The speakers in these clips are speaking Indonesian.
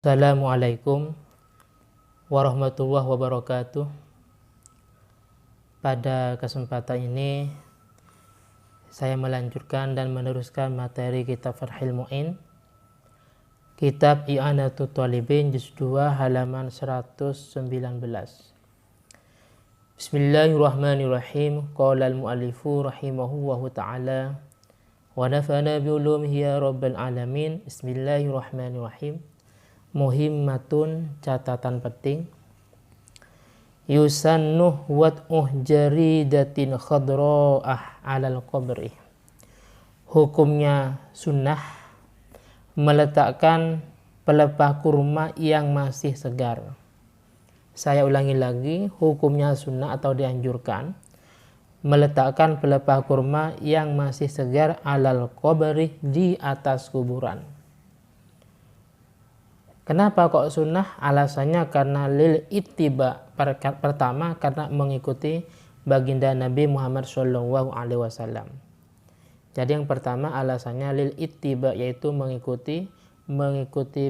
Assalamualaikum warahmatullahi wabarakatuh. Pada kesempatan ini saya melanjutkan dan meneruskan materi kitab Fathul Mu'in, kitab I'anatul Talibin juz 2 halaman 119. Bismillahirrahmanirrahim. Qala al-mu'allifu rahimahullahu ta'ala wa nafa'ana bi ulumihi ya rabbal alamin. Bismillahirrahmanirrahim. Muhimmatun, catatan penting. Yusannuh wad'uh jaridatin khadra'ah alal qabri. Hukumnya sunnah meletakkan pelepah kurma yang masih segar. Saya ulangi lagi, hukumnya sunnah atau dianjurkan meletakkan pelepah kurma yang masih segar alal qabri, di atas kuburan. Kenapa kok sunnah? Alasannya karena lil ittiba. Pertama, karena mengikuti baginda Nabi Muhammad SAW. Jadi yang pertama alasannya lil ittiba, yaitu mengikuti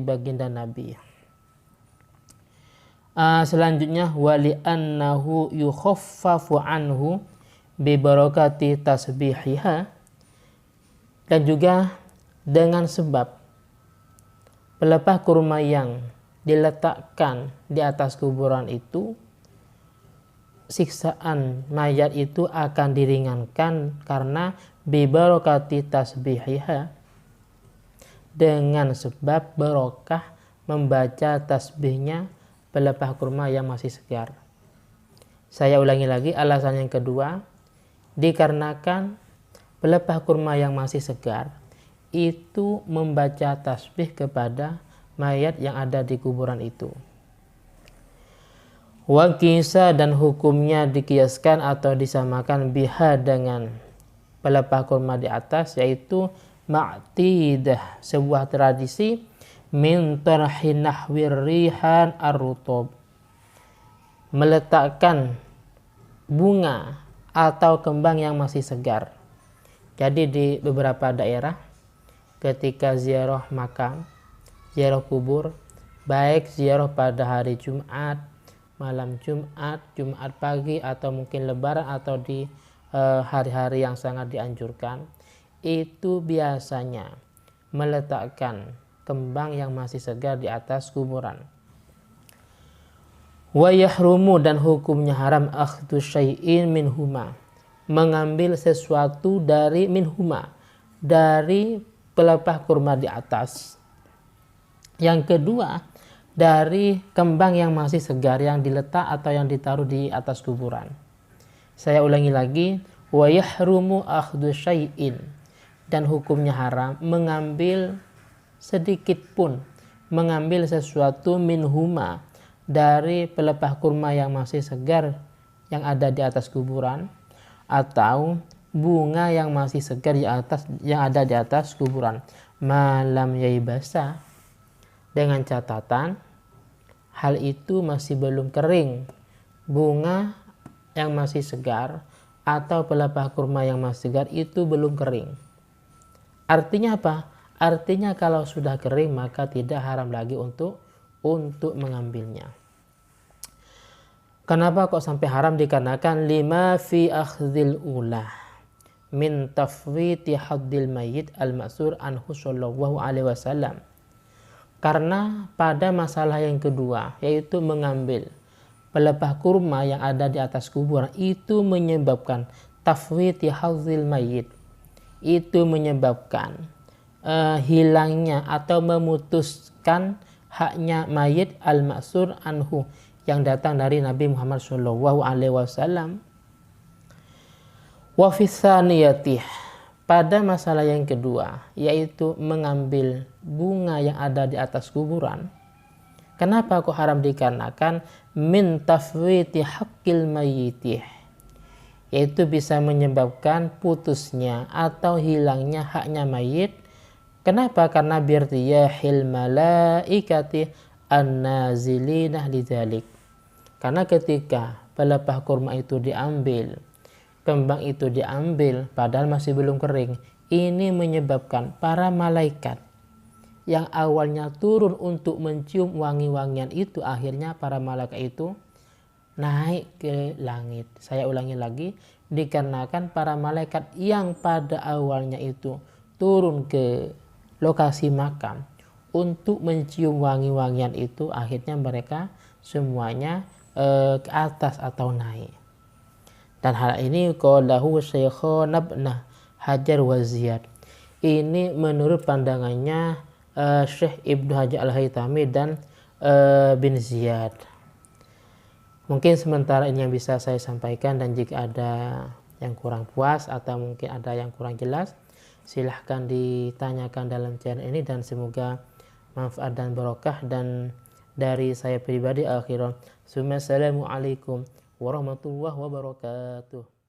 baginda Nabi. Selanjutnya wali annahu yukhaffafu anhu bi barakati tasbihiha, dan juga dengan sebab pelepah kurma yang diletakkan di atas kuburan itu, siksaan mayat itu akan diringankan karena bibarokati tasbihiha, dengan sebab barokah membaca tasbihnya pelepah kurma yang masih segar. Saya ulangi lagi, alasan yang kedua, dikarenakan pelepah kurma yang masih segar itu membaca tasbih kepada mayat yang ada di kuburan itu. Wa qisa, dan hukumnya dikiaskan atau disamakan biha, dengan pelepah kurma di atas, yaitu ma'tidah, sebuah tradisi min tarhin nahwir rihan ar-rutab, meletakkan bunga atau kembang yang masih segar. Jadi di beberapa daerah ketika ziarah makam, ziarah kubur, baik ziarah pada hari Jumat, malam Jumat, Jumat pagi, atau mungkin Lebaran, atau di hari-hari yang sangat dianjurkan, itu biasanya meletakkan kembang yang masih segar di atas kuburan. Wa yahrumu, dan hukumnya haram akhdhu syai'in minhuma, mengambil sesuatu dari minhuma, dari pelepah kurma di atas. Yang kedua, dari kembang yang masih segar yang diletak atau yang ditaruh di atas kuburan. Saya ulangi lagi, wa yahrumu akhdhu syai'in, dan hukumnya haram mengambil sedikit pun, mengambil sesuatu minhuma, dari pelepah kurma yang masih segar yang ada di atas kuburan, atau bunga yang masih segar yang ada di atas kuburan, malam yaibasa, dengan catatan hal itu masih belum kering. Bunga yang masih segar atau pelepah kurma yang masih segar itu belum kering. Artinya apa? Artinya kalau sudah kering maka tidak haram lagi untuk mengambilnya. Kenapa kok sampai haram? Dikarenakan lima fi akhdhil ulah min tafwiti haddil mayyit al-ma'sur anhu sallallahu alaihi wasallam. Karena pada masalah yang kedua, yaitu mengambil pelepah kurma yang ada di atas kuburan, itu menyebabkan tafwiti haddil mayyit, itu menyebabkan hilangnya atau memutuskan haknya mayit al-ma'sur anhu, yang datang dari Nabi Muhammad sallallahu alaihi wasallam. Wa fi tsaniyati, pada masalah yang kedua, yaitu mengambil bunga yang ada di atas kuburan. Kenapa kok haram? Dikarenakan min tafwiti haqqil mayyitih, yaitu bisa menyebabkan putusnya atau hilangnya haknya mayit. Kenapa? Karena birtiyahil malaikati an-nazilinah lidzalik. Karena ketika pelepah kurma itu diambil, kembang itu diambil padahal masih belum kering, ini menyebabkan para malaikat yang awalnya turun untuk mencium wangi-wangian itu, akhirnya para malaikat itu naik ke langit. Saya ulangi lagi, dikarenakan para malaikat yang pada awalnya itu turun ke lokasi makam untuk mencium wangi-wangian itu, akhirnya mereka semuanya ke atas atau naik. Dan hal ini qalahu Syekhun Ibn Hajar wa Ziyad. Ini menurut pandangannya Syekh Ibnu Hajar Al-Haytami dan bin Ziyad. Mungkin sementara ini yang bisa saya sampaikan, dan jika ada yang kurang puas atau mungkin ada yang kurang jelas, silahkan ditanyakan dalam channel ini, dan semoga manfaat dan barokah. Dan dari saya pribadi akhiran, assalamualaikum warahmatullahi wabarakatuh.